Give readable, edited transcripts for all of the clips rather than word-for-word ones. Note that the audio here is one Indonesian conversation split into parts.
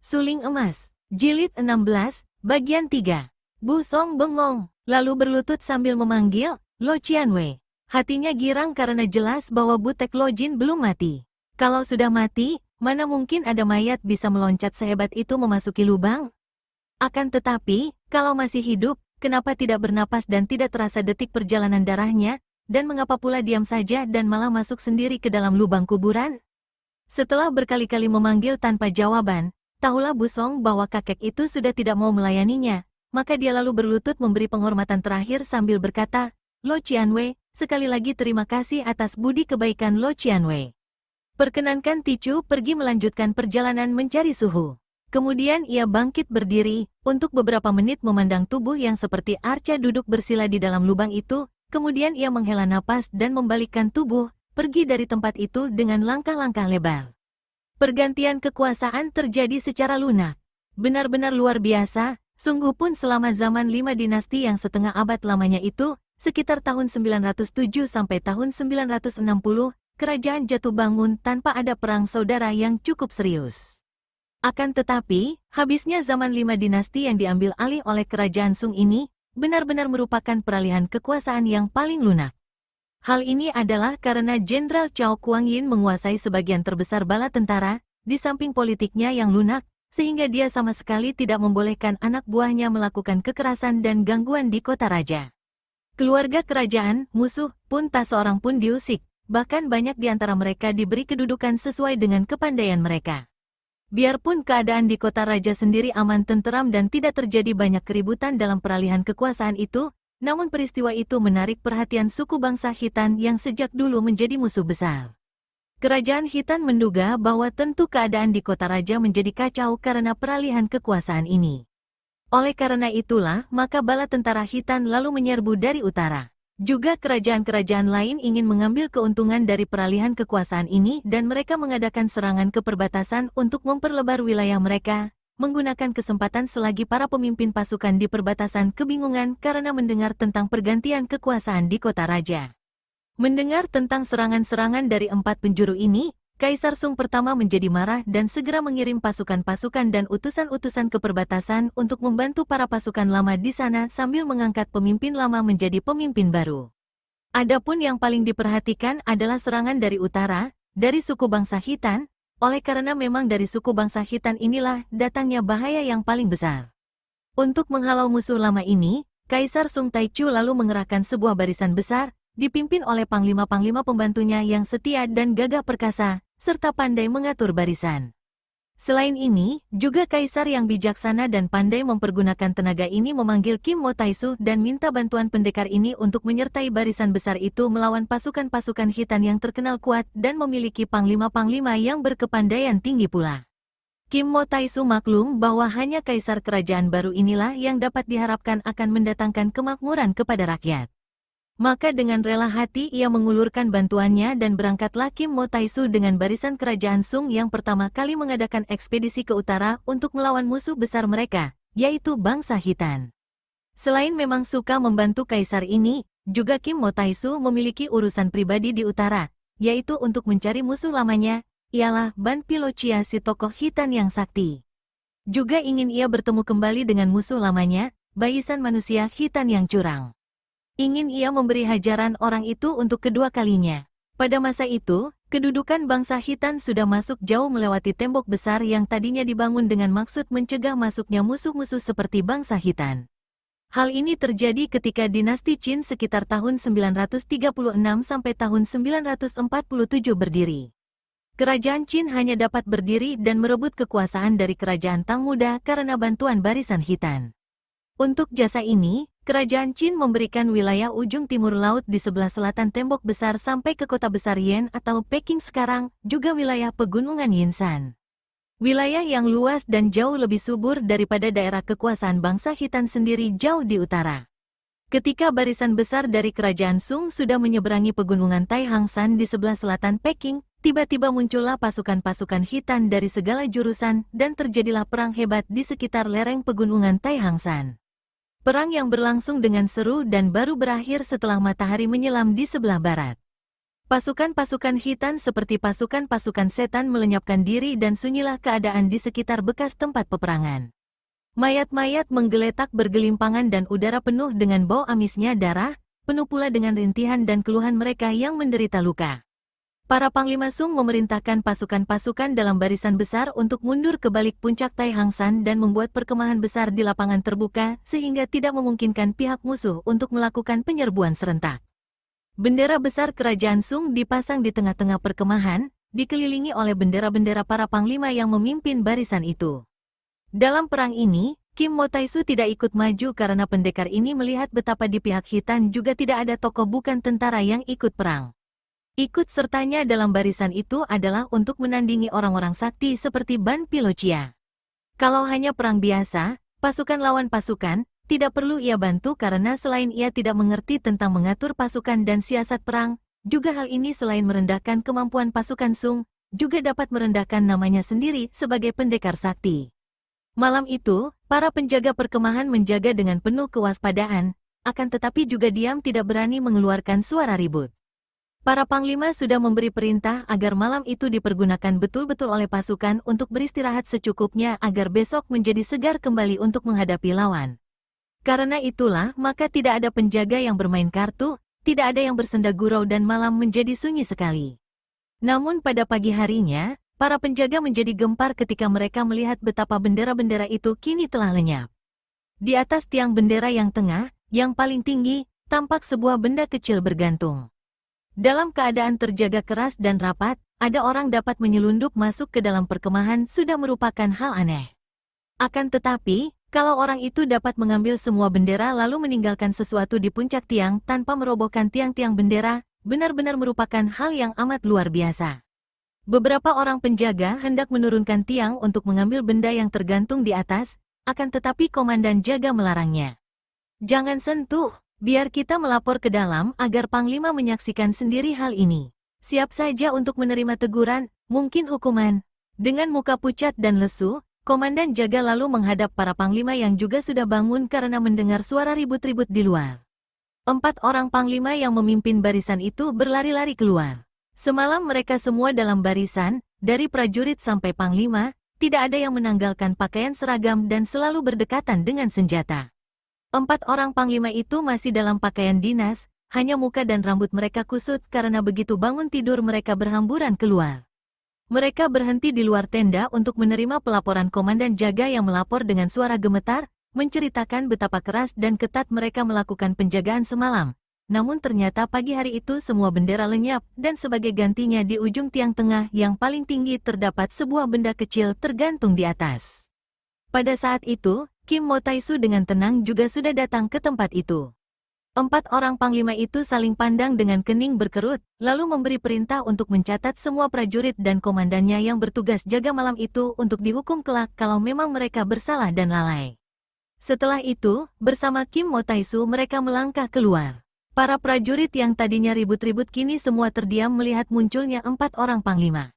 Suling Emas, Jilid 16, Bagian 3. Bu Song bengong, lalu berlutut sambil memanggil, Lo Qianwei. Hatinya girang karena jelas bahwa Butek Lo Jin belum mati. Kalau sudah mati, mana mungkin ada mayat bisa meloncat sehebat itu memasuki lubang? Akan tetapi, kalau masih hidup, kenapa tidak bernapas dan tidak terasa detik perjalanan darahnya, dan mengapa pula diam saja dan malah masuk sendiri ke dalam lubang kuburan? Setelah berkali-kali memanggil tanpa jawaban, tahulah Bu Song bahwa kakek itu sudah tidak mau melayaninya, maka dia lalu berlutut memberi penghormatan terakhir sambil berkata, Lo Qianwei, sekali lagi terima kasih atas budi kebaikan Lo Qianwei. Perkenankan Ticu pergi melanjutkan perjalanan mencari suhu. Kemudian ia bangkit berdiri, untuk beberapa menit memandang tubuh yang seperti arca duduk bersila di dalam lubang itu, kemudian ia menghela napas dan membalikkan tubuh, pergi dari tempat itu dengan langkah-langkah lebar. Pergantian kekuasaan terjadi secara lunak. Benar-benar luar biasa, sungguh pun selama zaman 5 dinasti yang setengah abad lamanya itu, sekitar tahun 907 sampai tahun 960, kerajaan jatuh bangun tanpa ada perang saudara yang cukup serius. Akan tetapi, habisnya zaman 5 dinasti yang diambil alih oleh kerajaan Sung ini, benar-benar merupakan peralihan kekuasaan yang paling lunak. Hal ini adalah karena Jenderal Cao Kuangyin menguasai sebagian terbesar bala tentara, di samping politiknya yang lunak, sehingga dia sama sekali tidak membolehkan anak buahnya melakukan kekerasan dan gangguan di kota raja. Keluarga kerajaan, musuh, pun tak seorang pun diusik, bahkan banyak di antara mereka diberi kedudukan sesuai dengan kepandaian mereka. Biarpun keadaan di kota raja sendiri aman tenteram dan tidak terjadi banyak keributan dalam peralihan kekuasaan itu, namun peristiwa itu menarik perhatian suku bangsa Khitan yang sejak dulu menjadi musuh besar. Kerajaan Khitan menduga bahwa tentu keadaan di kota raja menjadi kacau karena peralihan kekuasaan ini. Oleh karena itulah, maka bala tentara Khitan lalu menyerbu dari utara. Juga kerajaan-kerajaan lain ingin mengambil keuntungan dari peralihan kekuasaan ini dan mereka mengadakan serangan ke perbatasan untuk memperlebar wilayah mereka, menggunakan kesempatan selagi para pemimpin pasukan di perbatasan kebingungan karena mendengar tentang pergantian kekuasaan di kota raja. Mendengar tentang serangan-serangan dari 4 penjuru ini, Kaisar Sung pertama menjadi marah dan segera mengirim pasukan-pasukan dan utusan-utusan ke perbatasan untuk membantu para pasukan lama di sana sambil mengangkat pemimpin lama menjadi pemimpin baru. Adapun yang paling diperhatikan adalah serangan dari utara, dari suku bangsa Khitan, oleh karena memang dari suku bangsa Khitan inilah datangnya bahaya yang paling besar. Untuk menghalau musuh lama ini, Kaisar Sung Taichu lalu mengerahkan sebuah barisan besar, dipimpin oleh panglima-panglima pembantunya yang setia dan gagah perkasa, serta pandai mengatur barisan. Selain ini, juga Kaisar yang bijaksana dan pandai mempergunakan tenaga ini memanggil Kim Mo Taisu dan minta bantuan pendekar ini untuk menyertai barisan besar itu melawan pasukan-pasukan Khitan yang terkenal kuat dan memiliki panglima-panglima yang berkepandaian tinggi pula. Kim Mo Taisu maklum bahwa hanya Kaisar kerajaan baru inilah yang dapat diharapkan akan mendatangkan kemakmuran kepada rakyat. Maka dengan rela hati ia mengulurkan bantuannya dan berangkatlah Kim Mo Taisu dengan barisan kerajaan Sung yang pertama kali mengadakan ekspedisi ke utara untuk melawan musuh besar mereka, yaitu bangsa Khitan. Selain memang suka membantu kaisar ini, juga Kim Mo Taisu memiliki urusan pribadi di utara, yaitu untuk mencari musuh lamanya, ialah Ban Pilochia si tokoh Khitan yang sakti. Juga ingin ia bertemu kembali dengan musuh lamanya, Baisan manusia Khitan yang curang. Ingin ia memberi hajaran orang itu untuk kedua kalinya. Pada masa itu, kedudukan bangsa Khitan sudah masuk jauh melewati tembok besar yang tadinya dibangun dengan maksud mencegah masuknya musuh-musuh seperti bangsa Khitan. Hal ini terjadi ketika dinasti Qin sekitar tahun 936 sampai tahun 947 berdiri. Kerajaan Qin hanya dapat berdiri dan merebut kekuasaan dari kerajaan Tang Muda karena bantuan barisan Khitan. Untuk jasa ini, kerajaan Qin memberikan wilayah ujung timur laut di sebelah selatan tembok besar sampai ke kota besar Yen atau Peking sekarang, juga wilayah pegunungan Yinshan. Wilayah yang luas dan jauh lebih subur daripada daerah kekuasaan bangsa Khitan sendiri jauh di utara. Ketika barisan besar dari kerajaan Sung sudah menyeberangi pegunungan Taihangsan di sebelah selatan Peking, tiba-tiba muncullah pasukan-pasukan Khitan dari segala jurusan dan terjadilah perang hebat di sekitar lereng pegunungan Taihangsan. Perang yang berlangsung dengan seru dan baru berakhir setelah matahari menyelam di sebelah barat. Pasukan-pasukan hitam seperti pasukan-pasukan setan melenyapkan diri dan sunyilah keadaan di sekitar bekas tempat peperangan. Mayat-mayat menggeletak bergelimpangan dan udara penuh dengan bau amisnya darah, penuh pula dengan rintihan dan keluhan mereka yang menderita luka. Para Panglima Sung memerintahkan pasukan-pasukan dalam barisan besar untuk mundur ke balik puncak Tai Hang San dan membuat perkemahan besar di lapangan terbuka sehingga tidak memungkinkan pihak musuh untuk melakukan penyerbuan serentak. Bendera besar kerajaan Sung dipasang di tengah-tengah perkemahan, dikelilingi oleh bendera-bendera para panglima yang memimpin barisan itu. Dalam perang ini, Kim Mo Taisu tidak ikut maju karena pendekar ini melihat betapa di pihak Hitan juga tidak ada tokoh bukan tentara yang ikut perang. Ikut sertanya dalam barisan itu adalah untuk menandingi orang-orang sakti seperti Ban Pilocia. Kalau hanya perang biasa, pasukan lawan pasukan, tidak perlu ia bantu karena selain ia tidak mengerti tentang mengatur pasukan dan siasat perang, juga hal ini selain merendahkan kemampuan pasukan Sung, juga dapat merendahkan namanya sendiri sebagai pendekar sakti. Malam itu, para penjaga perkemahan menjaga dengan penuh kewaspadaan, akan tetapi juga diam tidak berani mengeluarkan suara ribut. Para panglima sudah memberi perintah agar malam itu dipergunakan betul-betul oleh pasukan untuk beristirahat secukupnya agar besok menjadi segar kembali untuk menghadapi lawan. Karena itulah, maka tidak ada penjaga yang bermain kartu, tidak ada yang bersenda gurau dan malam menjadi sunyi sekali. Namun pada pagi harinya, para penjaga menjadi gempar ketika mereka melihat betapa bendera-bendera itu kini telah lenyap. Di atas tiang bendera yang tengah, yang paling tinggi, tampak sebuah benda kecil bergantung. Dalam keadaan terjaga keras dan rapat, ada orang dapat menyelundup masuk ke dalam perkemahan sudah merupakan hal aneh. Akan tetapi, kalau orang itu dapat mengambil semua bendera lalu meninggalkan sesuatu di puncak tiang tanpa merobohkan tiang-tiang bendera, benar-benar merupakan hal yang amat luar biasa. Beberapa orang penjaga hendak menurunkan tiang untuk mengambil benda yang tergantung di atas, akan tetapi komandan jaga melarangnya. Jangan sentuh. Biar kita melapor ke dalam agar Panglima menyaksikan sendiri hal ini. Siap saja untuk menerima teguran, mungkin hukuman. Dengan muka pucat dan lesu, komandan jaga lalu menghadap para Panglima yang juga sudah bangun karena mendengar suara ribut-ribut di luar. 4 orang Panglima yang memimpin barisan itu berlari-lari keluar. Semalam mereka semua dalam barisan, dari prajurit sampai Panglima, tidak ada yang menanggalkan pakaian seragam dan selalu berdekatan dengan senjata. 4 orang panglima itu masih dalam pakaian dinas, hanya muka dan rambut mereka kusut karena begitu bangun tidur mereka berhamburan keluar. Mereka berhenti di luar tenda untuk menerima pelaporan komandan jaga yang melapor dengan suara gemetar, menceritakan betapa keras dan ketat mereka melakukan penjagaan semalam. Namun ternyata pagi hari itu semua bendera lenyap dan sebagai gantinya di ujung tiang tengah yang paling tinggi terdapat sebuah benda kecil tergantung di atas. Pada saat itu, Kim Mo Taisu dengan tenang juga sudah datang ke tempat itu. 4 orang panglima itu saling pandang dengan kening berkerut, lalu memberi perintah untuk mencatat semua prajurit dan komandannya yang bertugas jaga malam itu untuk dihukum kelak kalau memang mereka bersalah dan lalai. Setelah itu, bersama Kim Mo Taisu mereka melangkah keluar. Para prajurit yang tadinya ribut-ribut kini semua terdiam melihat munculnya 4 orang panglima.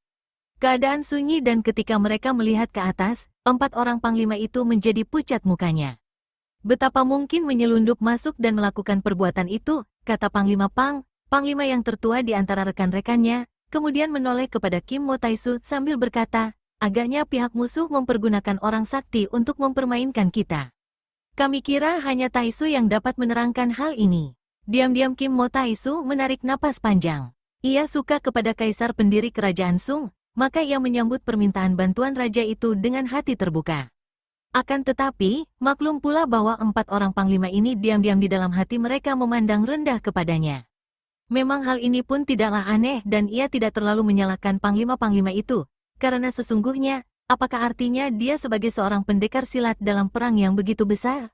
Keadaan sunyi dan ketika mereka melihat ke atas, 4 orang panglima itu menjadi pucat mukanya. Betapa mungkin menyelundup masuk dan melakukan perbuatan itu, kata Panglima Pang, panglima yang tertua di antara rekan-rekannya, kemudian menoleh kepada Kim Mo Taisu sambil berkata, agaknya pihak musuh mempergunakan orang sakti untuk mempermainkan kita. Kami kira hanya Taisu yang dapat menerangkan hal ini. Diam-diam Kim Mo Taisu menarik napas panjang. Ia suka kepada kaisar pendiri kerajaan Sung, maka ia menyambut permintaan bantuan raja itu dengan hati terbuka. Akan tetapi, maklum pula bahwa 4 orang panglima ini diam-diam di dalam hati mereka memandang rendah kepadanya. Memang hal ini pun tidaklah aneh dan ia tidak terlalu menyalahkan panglima-panglima itu, karena sesungguhnya, apakah artinya dia sebagai seorang pendekar silat dalam perang yang begitu besar?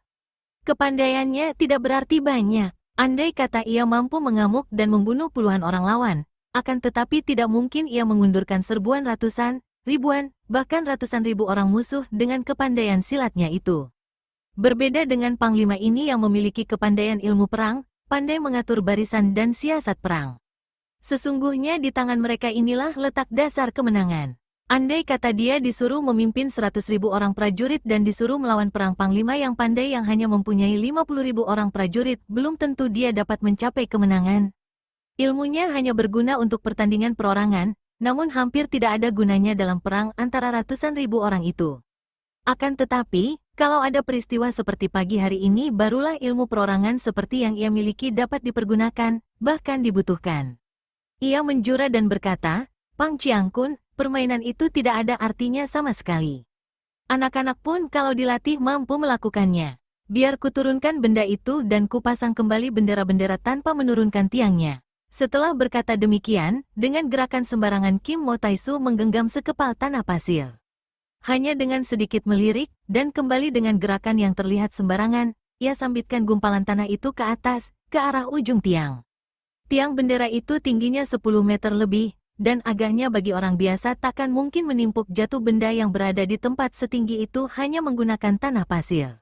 Kepandaiannya tidak berarti banyak. Andai kata ia mampu mengamuk dan membunuh puluhan orang lawan, akan tetapi tidak mungkin ia mengundurkan serbuan ratusan, ribuan, bahkan ratusan ribu orang musuh dengan kepandaian silatnya itu. Berbeda dengan panglima ini yang memiliki kepandaian ilmu perang, pandai mengatur barisan dan siasat perang. Sesungguhnya di tangan mereka inilah letak dasar kemenangan. Andai kata dia disuruh memimpin 100.000 orang prajurit dan disuruh melawan perang panglima yang pandai yang hanya mempunyai 50.000 orang prajurit, belum tentu dia dapat mencapai kemenangan. Ilmunya hanya berguna untuk pertandingan perorangan, namun hampir tidak ada gunanya dalam perang antara ratusan ribu orang itu. Akan tetapi, kalau ada peristiwa seperti pagi hari ini barulah ilmu perorangan seperti yang ia miliki dapat dipergunakan, bahkan dibutuhkan. Ia menjura dan berkata, Pang Chiangkun, permainan itu tidak ada artinya sama sekali. Anak-anak pun kalau dilatih mampu melakukannya. Biar kuturunkan benda itu dan kupasang kembali bendera-bendera tanpa menurunkan tiangnya. Setelah berkata demikian, dengan gerakan sembarangan Kim Mo Taisu menggenggam sekepal tanah pasir. Hanya dengan sedikit melirik, dan kembali dengan gerakan yang terlihat sembarangan, ia sambitkan gumpalan tanah itu ke atas, ke arah ujung tiang. Tiang bendera itu tingginya 10 meter lebih, dan agaknya bagi orang biasa takkan mungkin menimpuk jatuh benda yang berada di tempat setinggi itu hanya menggunakan tanah pasir.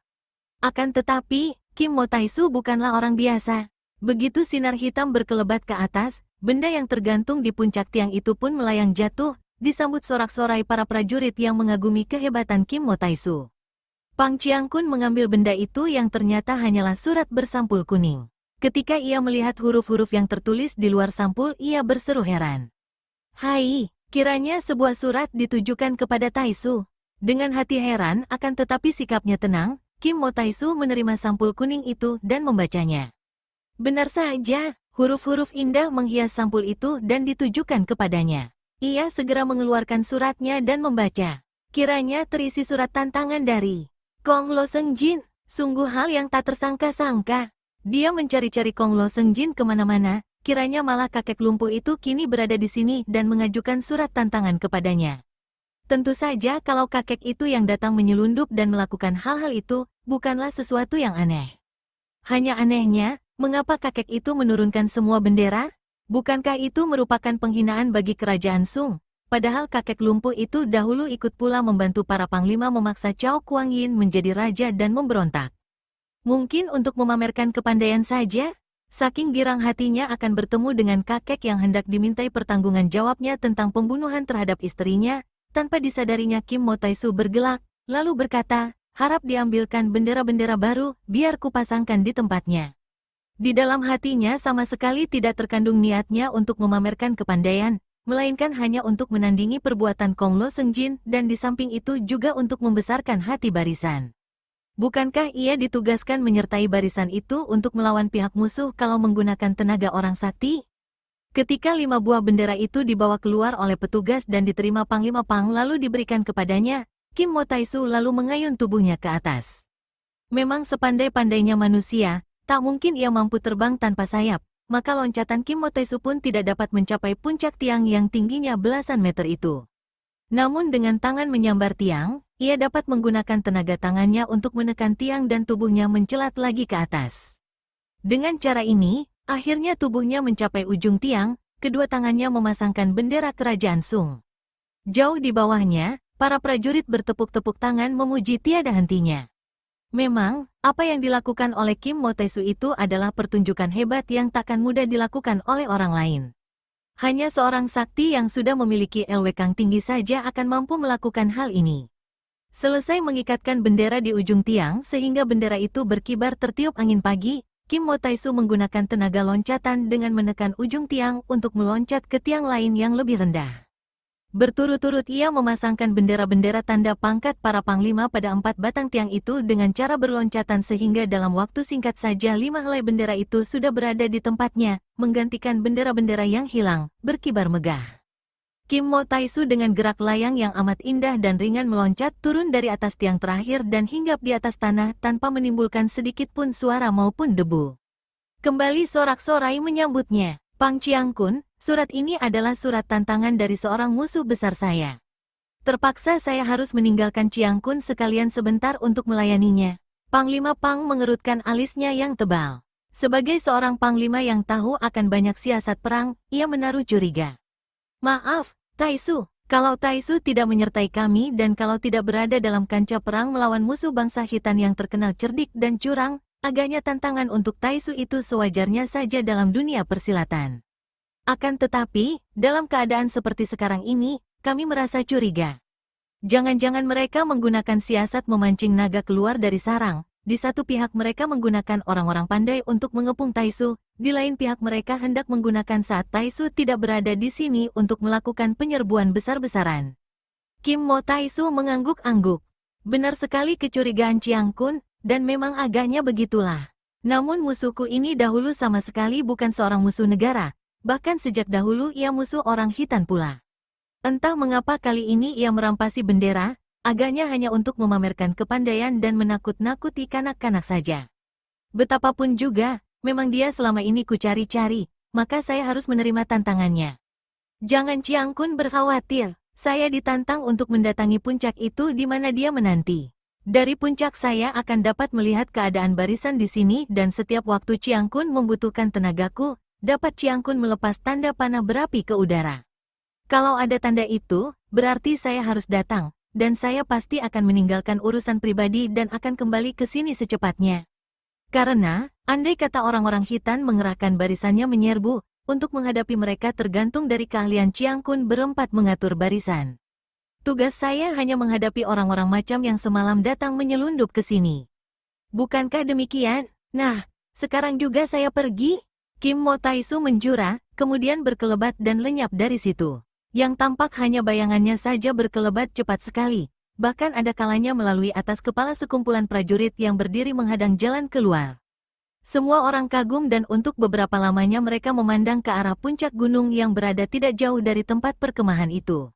Akan tetapi, Kim Mo Taisu bukanlah orang biasa. Begitu sinar hitam berkelebat ke atas, benda yang tergantung di puncak tiang itu pun melayang jatuh, disambut sorak-sorai para prajurit yang mengagumi kehebatan Kim Mo Taisu. Pang Chiangkun mengambil benda itu yang ternyata hanyalah surat bersampul kuning. Ketika ia melihat huruf-huruf yang tertulis di luar sampul, ia berseru heran. Hai, kiranya sebuah surat ditujukan kepada Taisu. Dengan hati heran akan tetapi sikapnya tenang, Kim Mo Taisu menerima sampul kuning itu dan membacanya. Benar saja, huruf-huruf indah menghias sampul itu dan ditujukan kepadanya. Ia segera mengeluarkan suratnya dan membaca. Kiranya terisi surat tantangan dari Kong Lo Seng Jin. Sungguh hal yang tak tersangka-sangka. Dia mencari-cari Kong Lo Seng Jin kemana-mana. Kiranya malah kakek lumpuh itu kini berada di sini dan mengajukan surat tantangan kepadanya. Tentu saja kalau kakek itu yang datang menyelundup dan melakukan hal-hal itu, bukanlah sesuatu yang aneh. Hanya anehnya, mengapa kakek itu menurunkan semua bendera? Bukankah itu merupakan penghinaan bagi kerajaan Sung? Padahal kakek lumpuh itu dahulu ikut pula membantu para panglima memaksa Cao Kuang Yin menjadi raja dan memberontak. Mungkin untuk memamerkan kepandaian saja? Saking girang hatinya akan bertemu dengan kakek yang hendak dimintai pertanggungan jawabnya tentang pembunuhan terhadap istrinya, tanpa disadarinya Kim Mo Taisu bergelak, lalu berkata, harap diambilkan bendera-bendera baru, biar kupasangkan di tempatnya. Di dalam hatinya sama sekali tidak terkandung niatnya untuk memamerkan kepandaian, melainkan hanya untuk menandingi perbuatan Kong Lo Seng Jin dan di samping itu juga untuk membesarkan hati barisan. Bukankah ia ditugaskan menyertai barisan itu untuk melawan pihak musuh kalau menggunakan tenaga orang sakti? Ketika 5 buah bendera itu dibawa keluar oleh petugas dan diterima Panglima Pang lalu diberikan kepadanya, Kim Mo Taisu lalu mengayun tubuhnya ke atas. Memang sepandai-pandainya manusia, tak mungkin ia mampu terbang tanpa sayap, maka loncatan Kim Mo Taisu pun tidak dapat mencapai puncak tiang yang tingginya belasan meter itu. Namun dengan tangan menyambar tiang, ia dapat menggunakan tenaga tangannya untuk menekan tiang dan tubuhnya mencelat lagi ke atas. Dengan cara ini, akhirnya tubuhnya mencapai ujung tiang, kedua tangannya memasangkan bendera kerajaan Sung. Jauh di bawahnya, para prajurit bertepuk-tepuk tangan memuji tiada hentinya. Memang, apa yang dilakukan oleh Kim Mo Taisu itu adalah pertunjukan hebat yang takkan mudah dilakukan oleh orang lain. Hanya seorang sakti yang sudah memiliki LW-kang tinggi saja akan mampu melakukan hal ini. Selesai mengikatkan bendera di ujung tiang sehingga bendera itu berkibar tertiup angin pagi, Kim Mo Taisu menggunakan tenaga loncatan dengan menekan ujung tiang untuk meloncat ke tiang lain yang lebih rendah. Berturut-turut ia memasangkan bendera-bendera tanda pangkat para panglima pada 4 batang tiang itu dengan cara berloncatan sehingga dalam waktu singkat saja 5 helai bendera itu sudah berada di tempatnya, menggantikan bendera-bendera yang hilang, berkibar megah. Kim Mo Taisu dengan gerak layang yang amat indah dan ringan meloncat turun dari atas tiang terakhir dan hinggap di atas tanah tanpa menimbulkan sedikit pun suara maupun debu. Kembali sorak-sorai menyambutnya. Pang Chiangkun, surat ini adalah surat tantangan dari seorang musuh besar saya. Terpaksa saya harus meninggalkan Chiangkun sekalian sebentar untuk melayaninya. Panglima Pang mengerutkan alisnya yang tebal. Sebagai seorang panglima yang tahu akan banyak siasat perang, ia menaruh curiga. Maaf, Taisu, kalau Taisu tidak menyertai kami dan kalau tidak berada dalam kancah perang melawan musuh bangsa Khitan yang terkenal cerdik dan curang, agaknya tantangan untuk Taisu itu sewajarnya saja dalam dunia persilatan. Akan tetapi, dalam keadaan seperti sekarang ini, kami merasa curiga. Jangan-jangan mereka menggunakan siasat memancing naga keluar dari sarang, di satu pihak mereka menggunakan orang-orang pandai untuk mengepung Taisu, di lain pihak mereka hendak menggunakan saat Taisu tidak berada di sini untuk melakukan penyerbuan besar-besaran. Kim Mo Taisu mengangguk-angguk. Benar sekali kecurigaan Chiang Kun, dan memang agaknya begitulah. Namun musuhku ini dahulu sama sekali bukan seorang musuh negara, bahkan sejak dahulu ia musuh orang Hitan pula. Entah mengapa kali ini ia merampasi bendera, agaknya hanya untuk memamerkan kepandaian dan menakut-nakuti kanak-kanak saja. Betapapun juga, memang dia selama ini kucari-cari, maka saya harus menerima tantangannya. Jangan Chiang Kun berkhawatir, saya ditantang untuk mendatangi puncak itu di mana dia menanti. Dari puncak saya akan dapat melihat keadaan barisan di sini dan setiap waktu Chiang Kun membutuhkan tenagaku, dapat Chiang Kun melepas tanda panah berapi ke udara. Kalau ada tanda itu, berarti saya harus datang, dan saya pasti akan meninggalkan urusan pribadi dan akan kembali ke sini secepatnya. Karena, andai kata orang-orang Hitan mengerahkan barisannya menyerbu, untuk menghadapi mereka tergantung dari keahlian Chiang Kun berempat mengatur barisan. Tugas saya hanya menghadapi orang-orang macam yang semalam datang menyelundup ke sini. Bukankah demikian? Nah, sekarang juga saya pergi? Kim Mo Taisu menjura, kemudian berkelebat dan lenyap dari situ. Yang tampak hanya bayangannya saja berkelebat cepat sekali. Bahkan ada kalanya melalui atas kepala sekumpulan prajurit yang berdiri menghadang jalan keluar. Semua orang kagum dan untuk beberapa lamanya mereka memandang ke arah puncak gunung yang berada tidak jauh dari tempat perkemahan itu.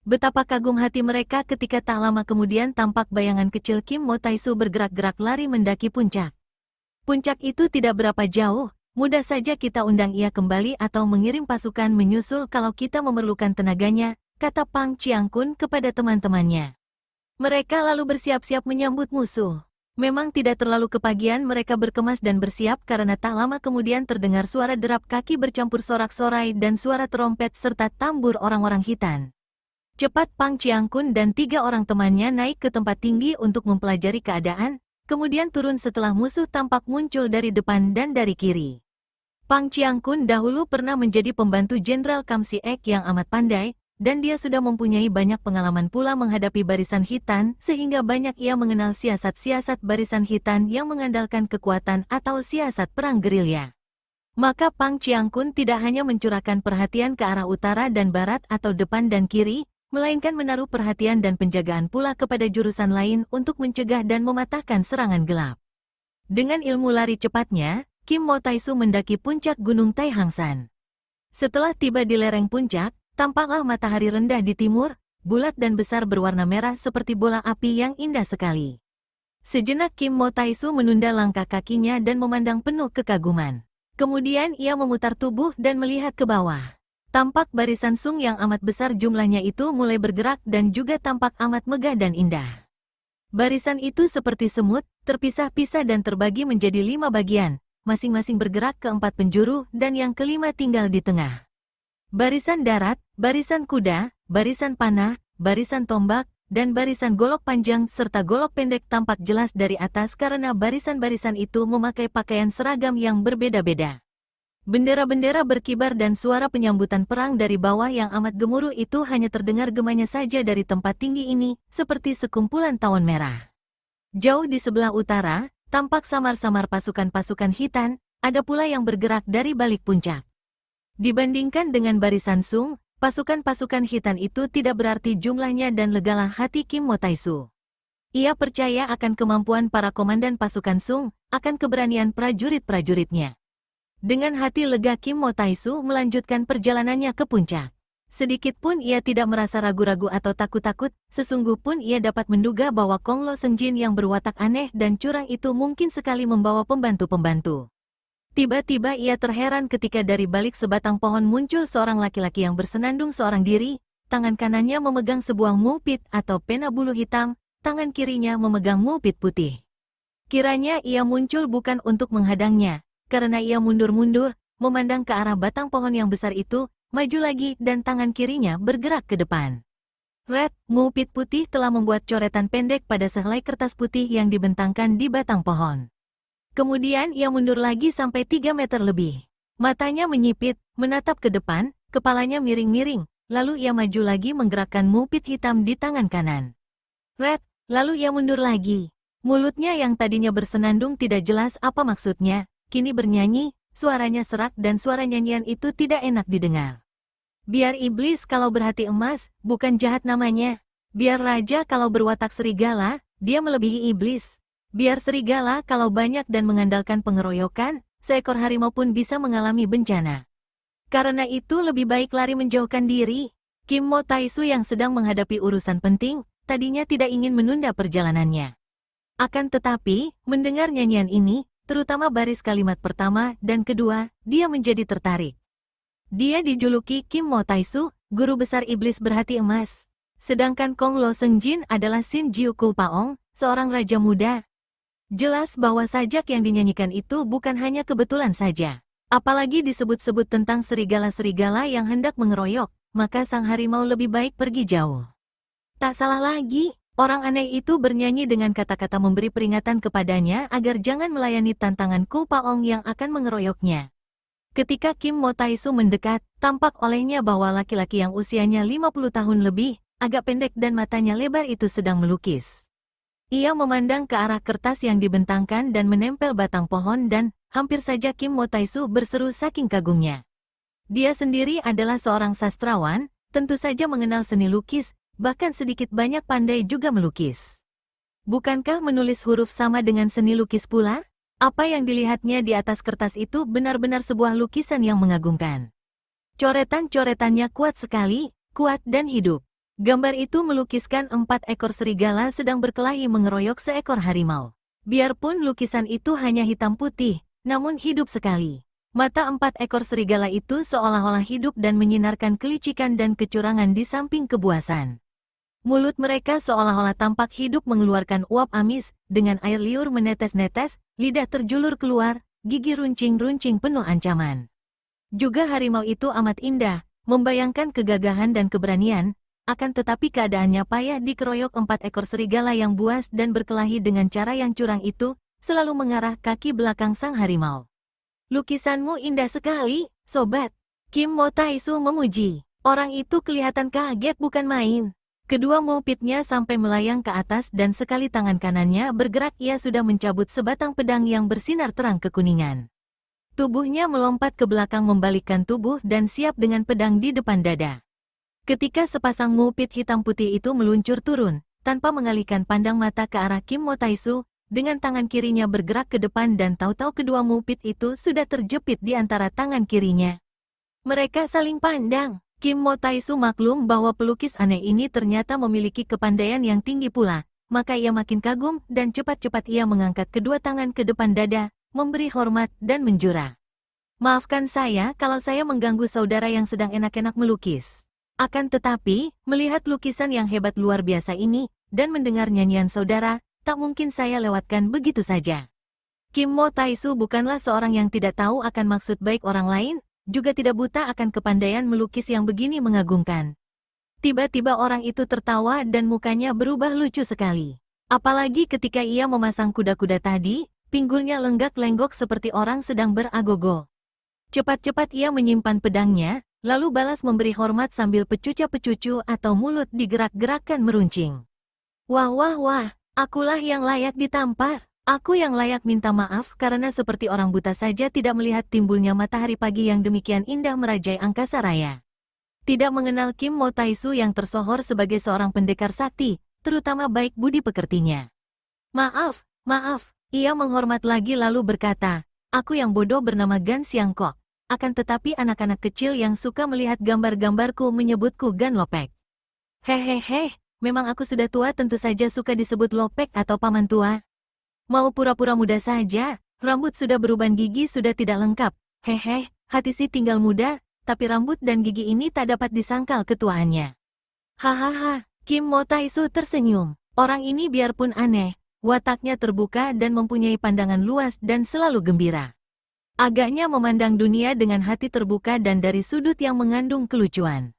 Betapa kagum hati mereka ketika tak lama kemudian tampak bayangan kecil Kim Mo Taisu bergerak-gerak lari mendaki puncak. Puncak itu tidak berapa jauh, mudah saja kita undang ia kembali atau mengirim pasukan menyusul kalau kita memerlukan tenaganya, kata Pang Chiang Kun kepada teman-temannya. Mereka lalu bersiap-siap menyambut musuh. Memang tidak terlalu kepagian mereka berkemas dan bersiap karena tak lama kemudian terdengar suara derap kaki bercampur sorak-sorai dan suara trompet serta tambur orang-orang Hitan. Cepat Pang Chiang Kun dan 3 orang temannya naik ke tempat tinggi untuk mempelajari keadaan, kemudian turun setelah musuh tampak muncul dari depan dan dari kiri. Pang Chiang Kun dahulu pernah menjadi pembantu Jenderal Kam Si Ek yang amat pandai, dan dia sudah mempunyai banyak pengalaman pula menghadapi barisan Hitan, sehingga banyak ia mengenal siasat-siasat barisan Hitan yang mengandalkan kekuatan atau siasat perang gerilya. Maka Pang Chiang Kun tidak hanya mencurahkan perhatian ke arah utara dan barat atau depan dan kiri, melainkan menaruh perhatian dan penjagaan pula kepada jurusan lain untuk mencegah dan mematahkan serangan gelap. Dengan ilmu lari cepatnya, Kim Mo Taisu mendaki puncak Gunung Tai Hang San. Setelah tiba di lereng puncak, tampaklah matahari rendah di timur, bulat dan besar berwarna merah seperti bola api yang indah sekali. Sejenak Kim Mo Taisu menunda langkah kakinya dan memandang penuh kekaguman. Kemudian ia memutar tubuh dan melihat ke bawah. Tampak barisan Sung yang amat besar jumlahnya itu mulai bergerak dan juga tampak amat megah dan indah. Barisan itu seperti semut, terpisah-pisah dan terbagi menjadi 5 bagian, masing-masing bergerak ke 4 penjuru dan yang kelima tinggal di tengah. Barisan darat, barisan kuda, barisan panah, barisan tombak, dan barisan golok panjang serta golok pendek tampak jelas dari atas karena barisan-barisan itu memakai pakaian seragam yang berbeda-beda. Bendera-bendera berkibar dan suara penyambutan perang dari bawah yang amat gemuruh itu hanya terdengar gemanya saja dari tempat tinggi ini, seperti sekumpulan tawon merah. Jauh di sebelah utara, tampak samar-samar pasukan-pasukan Hitan, ada pula yang bergerak dari balik puncak. Dibandingkan dengan barisan Sung, pasukan-pasukan Hitan itu tidak berarti jumlahnya dan legalah hati Kim Mo Taisu. Ia percaya akan kemampuan para komandan pasukan Sung, akan keberanian prajurit-prajuritnya. Dengan hati lega Kim Mo Taisu melanjutkan perjalanannya ke puncak. Sedikit pun ia tidak merasa ragu-ragu atau takut-takut, sesungguh pun ia dapat menduga bahwa Kong Lo Sengjin yang berwatak aneh dan curang itu mungkin sekali membawa pembantu-pembantu. Tiba-tiba ia terheran ketika dari balik sebatang pohon muncul seorang laki-laki yang bersenandung seorang diri, tangan kanannya memegang sebuah mulpit atau pena bulu hitam, tangan kirinya memegang mulpit putih. Kiranya ia muncul bukan untuk menghadangnya, karena ia mundur-mundur, memandang ke arah batang pohon yang besar itu, maju lagi dan tangan kirinya bergerak ke depan. Red, mulpit putih telah membuat coretan pendek pada sehelai kertas putih yang dibentangkan di batang pohon. Kemudian ia mundur lagi sampai 3 meter lebih. Matanya menyipit, menatap ke depan, kepalanya miring-miring, lalu ia maju lagi menggerakkan mulpit hitam di tangan kanan. Red, lalu ia mundur lagi. Mulutnya yang tadinya bersenandung tidak jelas apa maksudnya, kini bernyanyi, suaranya serak dan suara nyanyian itu tidak enak didengar. Biar iblis kalau berhati emas, bukan jahat namanya. Biar raja kalau berwatak serigala, dia melebihi iblis. Biar serigala kalau banyak dan mengandalkan pengeroyokan, seekor harimau pun bisa mengalami bencana. Karena itu lebih baik lari menjauhkan diri. Kim Mo Taisu yang sedang menghadapi urusan penting, tadinya tidak ingin menunda perjalanannya. Akan tetapi, mendengar nyanyian ini, terutama baris kalimat pertama dan kedua, dia menjadi tertarik. Dia dijuluki Kim Mo Taisu, guru besar iblis berhati emas. Sedangkan Kong Lo Seng Jin adalah Sin Jiu Ku Paong, seorang raja muda. Jelas bahwa sajak yang dinyanyikan itu bukan hanya kebetulan saja. Apalagi disebut-sebut tentang serigala-serigala yang hendak mengeroyok, maka sang harimau lebih baik pergi jauh. Tak salah lagi, orang aneh itu bernyanyi dengan kata-kata memberi peringatan kepadanya agar jangan melayani tantangan Ku Paong yang akan mengeroyoknya. Ketika Kim Mo Taisu mendekat, tampak olehnya bahwa laki-laki yang usianya 50 tahun lebih, agak pendek dan matanya lebar itu sedang melukis. Ia memandang ke arah kertas yang dibentangkan dan menempel batang pohon dan, hampir saja Kim Mo Taisu berseru saking kagumnya. Dia sendiri adalah seorang sastrawan, tentu saja mengenal seni lukis, bahkan sedikit banyak pandai juga melukis. Bukankah menulis huruf sama dengan seni lukis pula? Apa yang dilihatnya di atas kertas itu benar-benar sebuah lukisan yang mengagumkan. Coretan-coretannya kuat sekali, kuat dan hidup. Gambar itu melukiskan 4 ekor serigala sedang berkelahi mengeroyok seekor harimau. Biarpun lukisan itu hanya hitam putih, namun hidup sekali. Mata 4 ekor serigala itu seolah-olah hidup dan menyinarkan kelicikan dan kecurangan di samping kebuasan. Mulut mereka seolah-olah tampak hidup mengeluarkan uap amis, dengan air liur menetes-netes, lidah terjulur keluar, gigi runcing-runcing penuh ancaman. Juga harimau itu amat indah, membayangkan kegagahan dan keberanian, akan tetapi keadaannya payah dikeroyok 4 ekor serigala yang buas dan berkelahi dengan cara yang curang itu, selalu mengarah kaki belakang sang harimau. Lukisanmu indah sekali, sobat. Kim Mo Taisu memuji. Orang itu kelihatan kaget bukan main. Kedua mupitnya sampai melayang ke atas dan sekali tangan kanannya bergerak ia sudah mencabut sebatang pedang yang bersinar terang kekuningan. Tubuhnya melompat ke belakang membalikkan tubuh dan siap dengan pedang di depan dada. Ketika sepasang mupit hitam putih itu meluncur turun, tanpa mengalihkan pandang mata ke arah Kim Mo Taisu, dengan tangan kirinya bergerak ke depan dan tahu-tahu kedua mupit itu sudah terjepit di antara tangan kirinya. Mereka saling pandang. Kim Mo Taisu maklum bahwa pelukis aneh ini ternyata memiliki kepandaian yang tinggi pula, maka ia makin kagum dan cepat-cepat ia mengangkat kedua tangan ke depan dada, memberi hormat dan menjura. Maafkan saya kalau saya mengganggu saudara yang sedang enak-enak melukis. Akan tetapi, melihat lukisan yang hebat luar biasa ini, dan mendengar nyanyian saudara, tak mungkin saya lewatkan begitu saja. Kim Mo Taisu bukanlah seorang yang tidak tahu akan maksud baik orang lain, juga tidak buta akan kepandaian melukis yang begini mengagumkan. Tiba-tiba orang itu tertawa dan mukanya berubah lucu sekali. Apalagi ketika ia memasang kuda-kuda tadi, pinggulnya lenggak-lenggok seperti orang sedang beragogo. Cepat-cepat ia menyimpan pedangnya, lalu balas memberi hormat sambil pecuca-pecucu atau mulut digerak-gerakkan meruncing. Wah wah wah, akulah yang layak ditampar. Aku yang layak minta maaf karena seperti orang buta saja tidak melihat timbulnya matahari pagi yang demikian indah merajai angkasa raya. Tidak mengenal Kim Mo Taisu yang tersohor sebagai seorang pendekar sakti, terutama baik budi pekertinya. Maaf, maaf, ia menghormat lagi lalu berkata, aku yang bodoh bernama Gan Siang Kok. Akan tetapi anak-anak kecil yang suka melihat gambar-gambarku menyebutku Gan Lopek. Hehehe, memang aku sudah tua tentu saja suka disebut Lopek atau paman tua. Mau pura-pura muda saja, rambut sudah beruban gigi sudah tidak lengkap. Hehe, hati si tinggal muda, tapi rambut dan gigi ini tak dapat disangkal ketuaannya. Hahaha, Kim Mo Taisu tersenyum. Orang ini biarpun aneh, wataknya terbuka dan mempunyai pandangan luas dan selalu gembira. Agaknya memandang dunia dengan hati terbuka dan dari sudut yang mengandung kelucuan.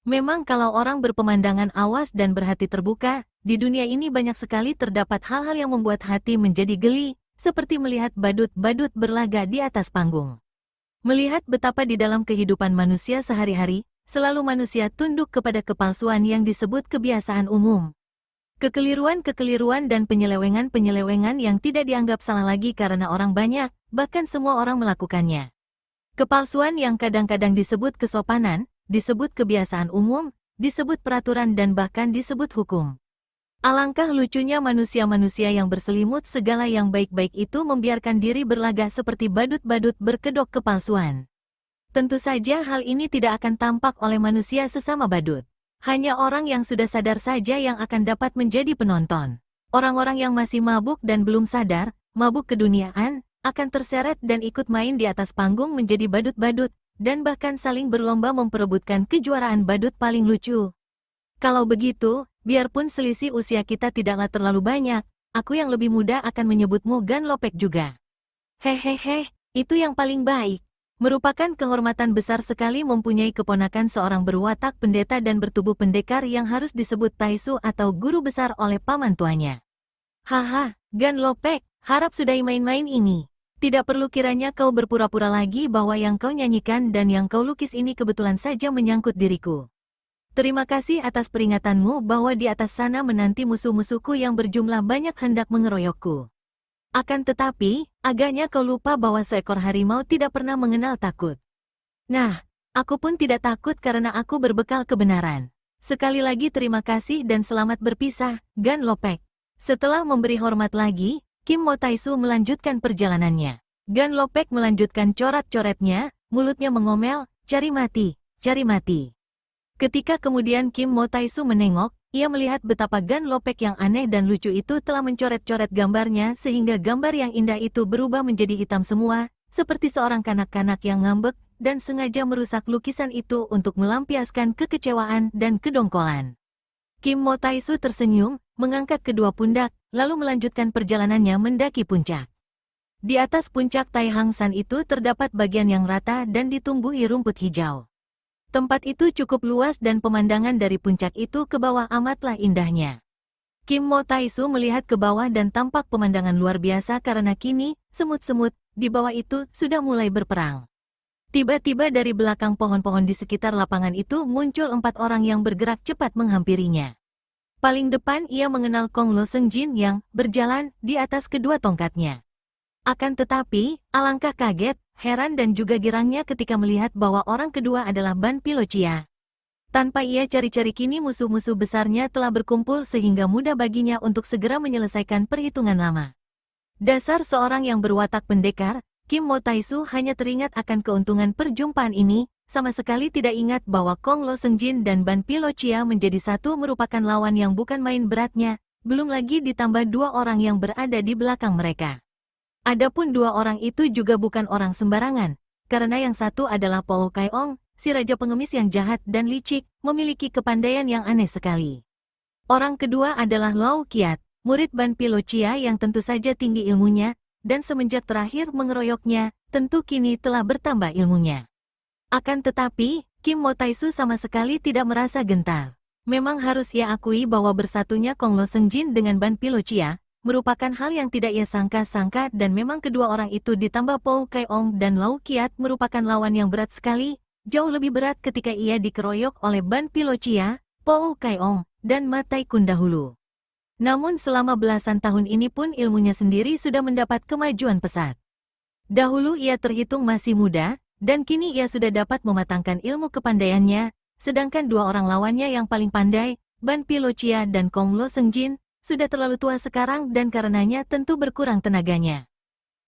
Memang kalau orang berpemandangan awas dan berhati terbuka, di dunia ini banyak sekali terdapat hal-hal yang membuat hati menjadi geli, seperti melihat badut-badut berlaga di atas panggung. Melihat betapa di dalam kehidupan manusia sehari-hari, selalu manusia tunduk kepada kepalsuan yang disebut kebiasaan umum. Kekeliruan-kekeliruan dan penyelewengan-penyelewengan yang tidak dianggap salah lagi karena orang banyak, bahkan semua orang melakukannya. Kepalsuan yang kadang-kadang disebut kesopanan, disebut kebiasaan umum, disebut peraturan dan bahkan disebut hukum. Alangkah lucunya manusia-manusia yang berselimut segala yang baik-baik itu membiarkan diri berlagak seperti badut-badut berkedok kepalsuan. Tentu saja hal ini tidak akan tampak oleh manusia sesama badut. Hanya orang yang sudah sadar saja yang akan dapat menjadi penonton. Orang-orang yang masih mabuk dan belum sadar, mabuk keduniaan, akan terseret dan ikut main di atas panggung menjadi badut-badut, dan bahkan saling berlomba memperebutkan kejuaraan badut paling lucu. Kalau begitu, biarpun selisih usia kita tidaklah terlalu banyak, aku yang lebih muda akan menyebutmu Gan Lopek juga. Hehehe, itu yang paling baik. Merupakan kehormatan besar sekali mempunyai keponakan seorang berwatak pendeta dan bertubuh pendekar yang harus disebut Taisu atau guru besar oleh paman tuanya. Haha, Gan Lopek, harap sudahi main-main ini. Tidak perlu kiranya kau berpura-pura lagi bahwa yang kau nyanyikan dan yang kau lukis ini kebetulan saja menyangkut diriku. Terima kasih atas peringatanmu bahwa di atas sana menanti musuh-musuhku yang berjumlah banyak hendak mengeroyokku. Akan tetapi, agaknya kau lupa bahwa seekor harimau tidak pernah mengenal takut. Nah, aku pun tidak takut karena aku berbekal kebenaran. Sekali lagi terima kasih dan selamat berpisah, Gan Lopek. Setelah memberi hormat lagi, Kim Mo Taisu melanjutkan perjalanannya. Gan Lopek melanjutkan coret-coretnya, mulutnya mengomel, cari mati, cari mati. Ketika kemudian Kim Mo Taisu menengok, ia melihat betapa Gan Lopek yang aneh dan lucu itu telah mencoret-coret gambarnya sehingga gambar yang indah itu berubah menjadi hitam semua, seperti seorang kanak-kanak yang ngambek dan sengaja merusak lukisan itu untuk melampiaskan kekecewaan dan kedongkolan. Kim Mo Taisu tersenyum, mengangkat kedua pundak, lalu melanjutkan perjalanannya mendaki puncak. Di atas puncak Tai Hang San itu terdapat bagian yang rata dan ditumbuhi rumput hijau. Tempat itu cukup luas dan pemandangan dari puncak itu ke bawah amatlah indahnya. Kim Mo Taisu melihat ke bawah dan tampak pemandangan luar biasa karena kini, semut-semut, di bawah itu sudah mulai berperang. Tiba-tiba dari belakang pohon-pohon di sekitar lapangan itu muncul 4 orang yang bergerak cepat menghampirinya. Paling depan ia mengenal Kong Lo Seng Jin yang berjalan di atas kedua tongkatnya. Akan tetapi, alangkah kaget, heran dan juga girangnya ketika melihat bahwa orang kedua adalah Ban Pilocia. Tanpa ia cari-cari kini musuh-musuh besarnya telah berkumpul sehingga mudah baginya untuk segera menyelesaikan perhitungan lama. Dasar seorang yang berwatak pendekar, Kim Mo Taisu hanya teringat akan keuntungan perjumpaan ini, sama sekali tidak ingat bahwa Kong Lo Seng Jin dan Ban Pilocia menjadi satu merupakan lawan yang bukan main beratnya, belum lagi ditambah 2 orang yang berada di belakang mereka. Adapun 2 orang itu juga bukan orang sembarangan, karena yang satu adalah Po Kai Ong, si raja pengemis yang jahat dan licik, memiliki kepandaian yang aneh sekali. Orang kedua adalah Lau Kiat, murid Ban Pilocia yang tentu saja tinggi ilmunya, dan semenjak terakhir mengeroyoknya, tentu kini telah bertambah ilmunya. Akan tetapi, Kim Mo Taisu sama sekali tidak merasa gentar. Memang harus ia akui bahwa bersatunya Kong Lo Seng Jin dengan Ban Pilocia merupakan hal yang tidak ia sangka-sangka dan memang kedua orang itu ditambah Po Kai Ong dan Lau Kiat merupakan lawan yang berat sekali, jauh lebih berat ketika ia dikeroyok oleh Ban Pilocia, Po Kai Ong, dan Ma Tai Kun dahulu. Namun selama belasan tahun ini pun ilmunya sendiri sudah mendapat kemajuan pesat. Dahulu ia terhitung masih muda, dan kini ia sudah dapat mematangkan ilmu kepandaiannya, sedangkan 2 orang lawannya yang paling pandai, Ban Pilocia dan Kong Lo Seng Jin, sudah terlalu tua sekarang dan karenanya tentu berkurang tenaganya.